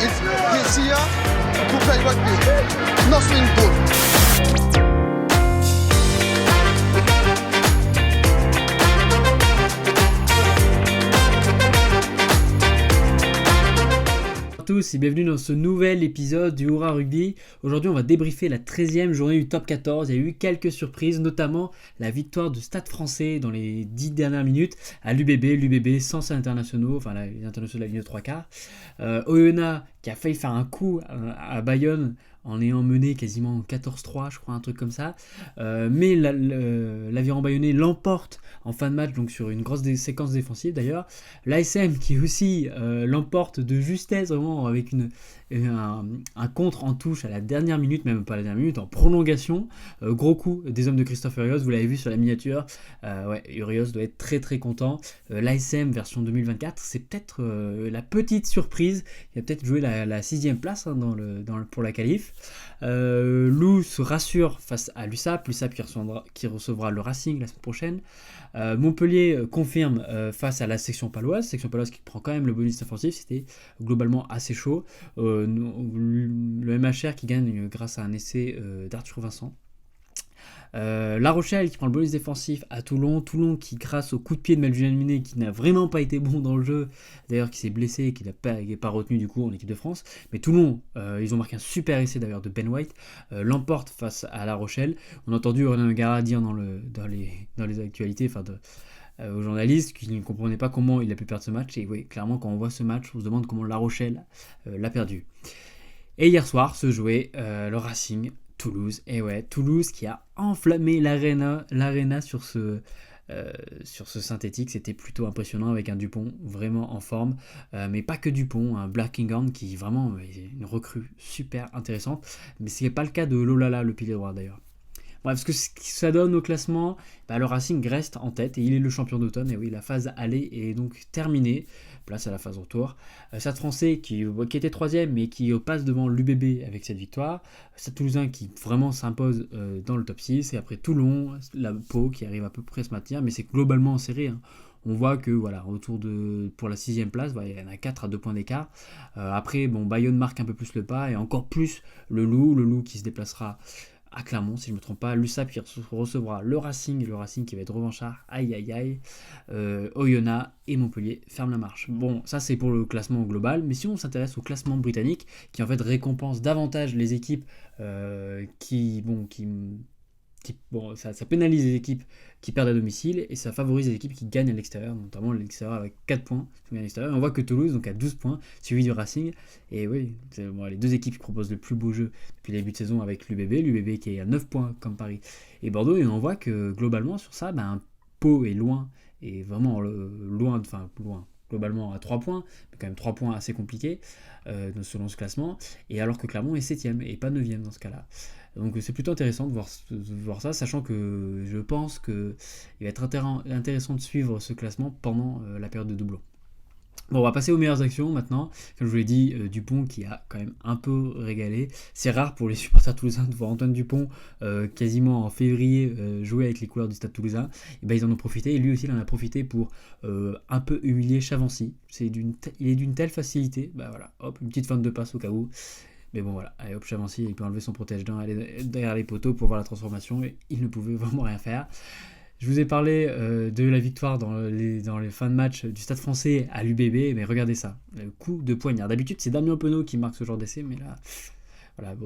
It's this year to play rugby. Nothing good. Tous et bienvenue dans ce nouvel épisode du Hurrah Rugby. Aujourd'hui on va débriefer la 13e journée du top 14. Il y a eu quelques surprises, notamment la victoire de Stade Français dans les 10 dernières minutes à l'UBB sans ses internationaux, enfin les internationaux de la ligne de 3/4. Oyonnax qui a failli faire un coup à Bayonne en ayant mené quasiment 14-3, je crois, un truc comme ça. Mais l'Aviron Bayonnais l'emporte en fin de match, donc sur une grosse séquence défensive d'ailleurs. L'ASM qui aussi l'emporte de justesse, vraiment avec un contre en touche à la dernière minute, même pas à la dernière minute, en prolongation. Gros coup des hommes de Christophe Urios, vous l'avez vu sur la miniature. Urios doit être très très content. L'ASM version 2024, c'est peut-être la petite surprise. Il a peut-être joué la 6ème place pour la qualif. Lou se rassure face à l'USAP qui recevra le Racing la semaine prochaine. Montpellier confirme face à la section paloise qui prend quand même le bonus offensif. C'était globalement assez chaud. Le MHR qui gagne grâce à un essai d'Arthur Vincent. La Rochelle qui prend le bonus défensif à Toulon qui grâce au coup de pied de Melvin Minet qui n'a vraiment pas été bon dans le jeu, d'ailleurs qui s'est blessé et qui n'est pas retenu du coup en équipe de France, mais Toulon ils ont marqué un super essai d'ailleurs de Ben White, l'emporte face à La Rochelle. On a entendu Renan Gara dire dans les actualités, aux journalistes qui ne comprenaient pas comment il a pu perdre ce match, et oui, clairement quand on voit ce match on se demande comment La Rochelle l'a perdu. Et hier soir se jouait le Racing Toulouse, et ouais, Toulouse qui a enflammé l'arena sur ce synthétique. C'était plutôt impressionnant avec un Dupont vraiment en forme, mais pas que Dupont, un Blackingham qui vraiment est une recrue super intéressante, mais ce n'est pas le cas de Lolala, le pilier droit d'ailleurs. Bref, ce que ça donne au classement, le Racing reste en tête et il est le champion d'automne. Et oui, la phase aller est donc terminée. Place à la phase retour. Stade Français qui était 3ème mais qui passe devant l'UBB avec cette victoire. Stade Toulousain qui vraiment s'impose dans le top 6. Et après Toulon, la Pau qui arrive à peu près à se maintenir, mais c'est globalement serré. On voit que pour la 6ème place, il y en a 4 à 2 points d'écart. Après, Bayonne marque un peu plus le pas et encore plus le Loup qui se déplacera à Clermont, si je ne me trompe pas. L'USAP qui recevra le Racing qui va être revanchard, Oyonnax et Montpellier ferment la marche. Bon, ça c'est pour le classement global, mais si on s'intéresse au classement britannique, qui en fait récompense davantage les équipes ça pénalise les équipes qui perdent à domicile et ça favorise les équipes qui gagnent à l'extérieur, notamment l'extérieur avec 4 points. On voit que Toulouse donc a 12 points, suivi du Racing. Et oui, les deux équipes qui proposent le plus beau jeu depuis le début de saison avec l'UBB qui est à 9 points comme Paris et Bordeaux. Et on voit que globalement sur ça, Pau est loin, et vraiment loin, globalement à 3 points, mais quand même 3 points assez compliqués selon ce classement, et alors que Clermont est 7ème et pas 9ème dans ce cas-là. Donc c'est plutôt intéressant de voir ça, sachant que je pense qu'il va être intéressant de suivre ce classement pendant la période de doublon. Bon, on va passer aux meilleures actions maintenant. Comme je vous l'ai dit, Dupont qui a quand même un peu régalé. C'est rare pour les supporters toulousains de voir Antoine Dupont quasiment en février jouer avec les couleurs du Stade Toulousain. Et ils en ont profité, et lui aussi il en a profité pour un peu humilier Chavancy. Il est d'une telle facilité, une petite feinte de passe au cas où. Mais bon voilà, allez hop, Chavancy, il peut enlever son protège-dents, aller derrière les poteaux pour voir la transformation, et il ne pouvait vraiment rien faire. Je vous ai parlé de la victoire dans les fins de match du Stade Français à l'UBB, mais regardez ça, le coup de poignard. D'habitude c'est Damien Penaud qui marque ce genre d'essai, mais là,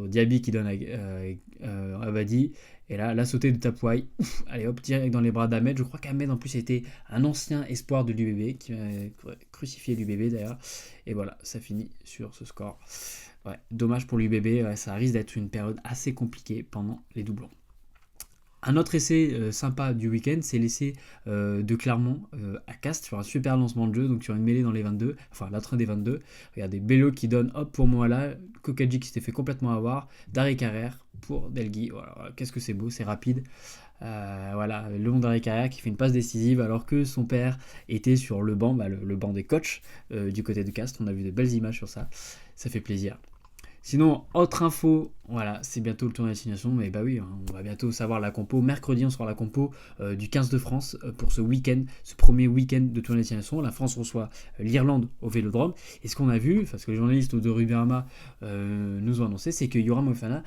Diaby qui donne à Abadi, et là, la sautée de Tapouaï, allez hop, direct dans les bras d'Ahmed. Je crois qu'Ahmed en plus était un ancien espoir de l'UBB, qui a crucifié l'UBB d'ailleurs, et voilà, ça finit sur ce score. Ouais, dommage pour l'UBB, ça risque d'être une période assez compliquée pendant les doublons. Un autre essai sympa du week-end, c'est l'essai de Clermont à Castres sur un super lancement de jeu, donc sur une mêlée dans les 22, enfin la train des 22. Regardez, Bello qui donne hop pour Moala, Kokadji qui s'était fait complètement avoir, Daré Carrère pour Delgui. Voilà, qu'est-ce que c'est beau, c'est rapide. Le long d'Daré Carrère qui fait une passe décisive alors que son père était sur le banc, le banc des coachs du côté de Castres. On a vu de belles images sur ça, ça fait plaisir. Sinon, autre info, voilà, c'est bientôt le tour de destination, mais bah oui, hein, on va bientôt savoir la compo. Mercredi, on sera la compo du 15 de France pour ce week-end, ce premier week-end de tour de destination. La France reçoit l'Irlande au Vélodrome. Et ce qu'on a vu, parce que les journalistes de Rubirama nous ont annoncé, c'est que Yoram Moefana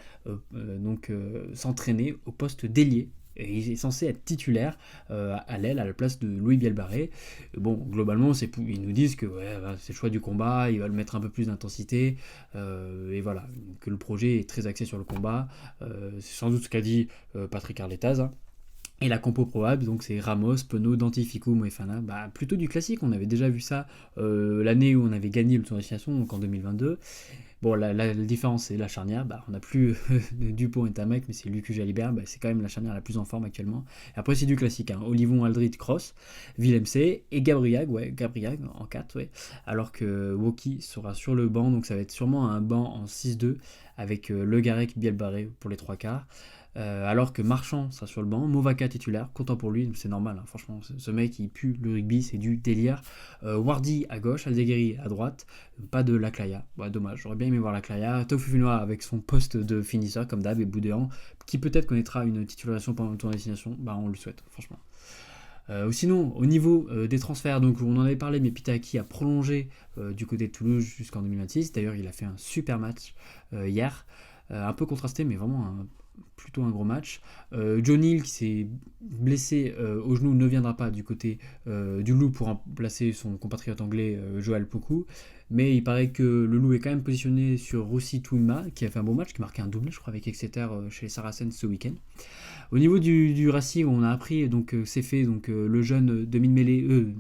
s'entraînait au poste d'ailier. Et il est censé être titulaire à l'aile, à la place de Louis Bielbarré. Bon, globalement, ils nous disent que ouais, c'est le choix du combat, il va le mettre un peu plus d'intensité, et voilà, que le projet est très axé sur le combat. C'est sans doute ce qu'a dit Patrick Arletaz. Hein. Et la compo probable, donc c'est Ramos, Penaud, Danti, Ficou, Moefana. Bah, plutôt du classique, on avait déjà vu ça l'année où on avait gagné le tour de destination, donc en 2022. Bon, la différence, c'est la charnière. Bah, on n'a plus Dupont et Tamac, mais c'est Lucu Jalibert. Bah, c'est quand même la charnière la plus en forme actuellement. Et après, c'est du classique. Hein. Olivon, Aldrit, Cross, Willem C et Gabriag en 4. Ouais. Alors que Woki sera sur le banc. Donc, ça va être sûrement un banc en 6-2 avec Le Garec, Bielbarré pour les 3 quarts. Alors que Marchand sera sur le banc, Movaka titulaire, content pour lui, c'est normal, hein, franchement, ce mec il pue le rugby, c'est du délire. Wardy à gauche, Aldeguerri à droite, pas de Laclaya, bah, dommage, j'aurais bien aimé voir Laclaya. Tofufinoa avec son poste de finisseur comme d'hab et Boudéan, qui peut-être connaîtra une titularisation pendant le tour de destination, bah on le souhaite, franchement. Sinon, au niveau des transferts, donc on en avait parlé, mais Pitaki a prolongé du côté de Toulouse jusqu'en 2026, d'ailleurs il a fait un super match hier, un peu contrasté, mais vraiment plutôt un gros match. John Hill qui s'est blessé au genou ne viendra pas du côté du Loup pour remplacer son compatriote anglais Joel Poku, mais il paraît que le Loup est quand même positionné sur Rossi Touma qui a fait un bon match, qui a marqué un doublé je crois avec Exeter chez les Saracens ce week-end. Au niveau du Racing, on a appris donc c'est fait donc le jeune demi-mêlée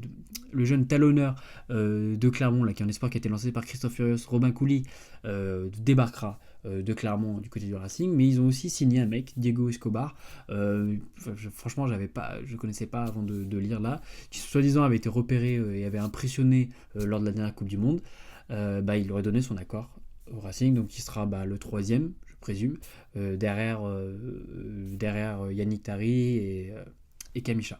le jeune talonneur de Clermont là, qui est un espoir qui a été lancé par Christophe Furios, Robin Couli débarquera de Clermont du côté du Racing, mais ils ont aussi signé un mec, Diego Escobar. Franchement, je connaissais pas avant de lire là, qui soi-disant avait été repéré et avait impressionné lors de la dernière Coupe du Monde. Il aurait donné son accord au Racing, donc il sera le 3e, je présume, derrière Yannick Tari et Kamisha.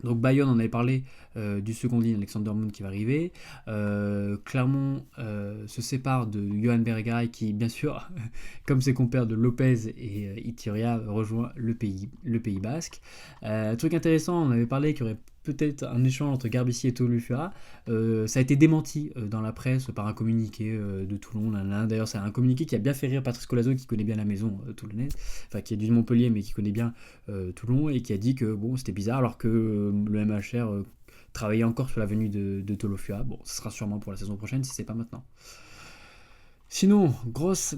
Donc Bayonne, on avait parlé du second ligne, Alexander Moon qui va arriver. Clermont se sépare de Johan Bergay qui, bien sûr, comme ses compères de Lopez et Itiria, rejoint le Pays Basque. Truc intéressant, on avait parlé qu'il y aurait peut-être un échange entre Garbici et Tolufua. Ça a été démenti dans la presse par un communiqué de Toulon. D'ailleurs, c'est un communiqué qui a bien fait rire Patrice Colazo, qui connaît bien la maison toulonnaise, enfin qui est du Montpellier, mais qui connaît bien Toulon, et qui a dit que bon, c'était bizarre, alors que le MHR travaillait encore sur la venue de Tolufua. Bon, ce sera sûrement pour la saison prochaine, si c'est pas maintenant. Sinon, grosse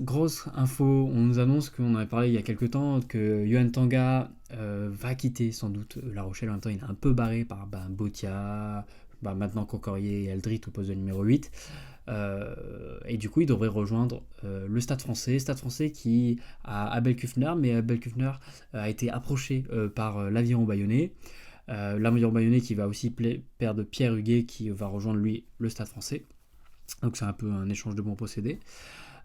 info, on nous annonce qu'on avait parlé il y a quelques temps que Yohan Tanga va quitter sans doute La Rochelle. En même temps, il est un peu barré par Botia, maintenant Concorier et Aldrit au poste de numéro 8. Et du coup, il devrait rejoindre le Stade français qui a Abel Kufner, mais Abel Kufner a été approché par l'Aviron Bayonnais. L'Aviron Bayonnais qui va aussi perdre Pierre Huguet qui va rejoindre lui le Stade français. Donc c'est un peu un échange de bons procédés.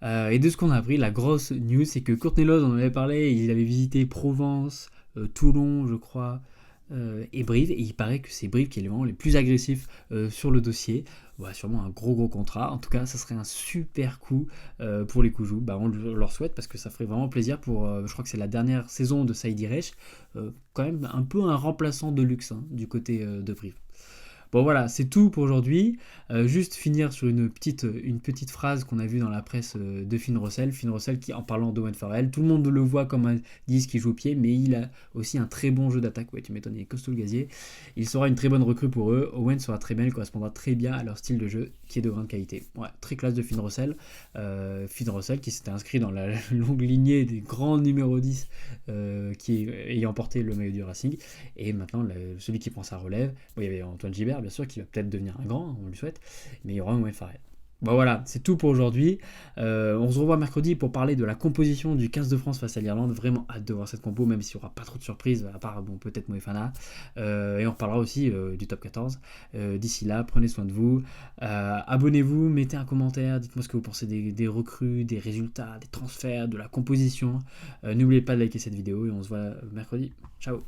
Et de ce qu'on a appris, la grosse news, c'est que Courtney Lodge, on en avait parlé, il avait visité Provence, Toulon, je crois, et Brive, et il paraît que c'est Brive qui est vraiment les plus agressifs sur le dossier. Sûrement un gros contrat. En tout cas, ça serait un super coup pour les Coujous. On leur souhaite parce que ça ferait vraiment plaisir pour, je crois que c'est la dernière saison de Saïd Reich, quand même un peu un remplaçant de luxe du côté de Brive. Bon voilà, c'est tout pour aujourd'hui. Juste finir sur une petite phrase qu'on a vue dans la presse de Finn Russell. Finn Russell qui, en parlant d'Owen Farrell, tout le monde le voit comme un 10 qui joue au pied, mais il a aussi un très bon jeu d'attaque. Ouais, tu m'étonnes, il est costaud le gazier. Il sera une très bonne recrue pour eux. Owen sera très bien, il correspondra très bien à leur style de jeu qui est de grande qualité. Ouais, très classe de Finn Russell. Finn Russell qui s'était inscrit dans la longue lignée des grands numéros 10 ayant porté le maillot du Racing. Et maintenant, celui qui prend sa relève, il y avait Antoine Gibert, bien sûr, qui va peut-être devenir un grand, on lui souhaite, mais il y aura un Owen Farrell. Voilà, c'est tout pour aujourd'hui. On se revoit mercredi pour parler de la composition du 15 de France face à l'Irlande. Vraiment hâte de voir cette compo, même s'il n'y aura pas trop de surprises, à part peut-être Moefana. Et on reparlera aussi du top 14. D'ici là, prenez soin de vous. Abonnez-vous, mettez un commentaire, dites-moi ce que vous pensez des recrues, des résultats, des transferts, de la composition. N'oubliez pas de liker cette vidéo et on se voit mercredi. Ciao.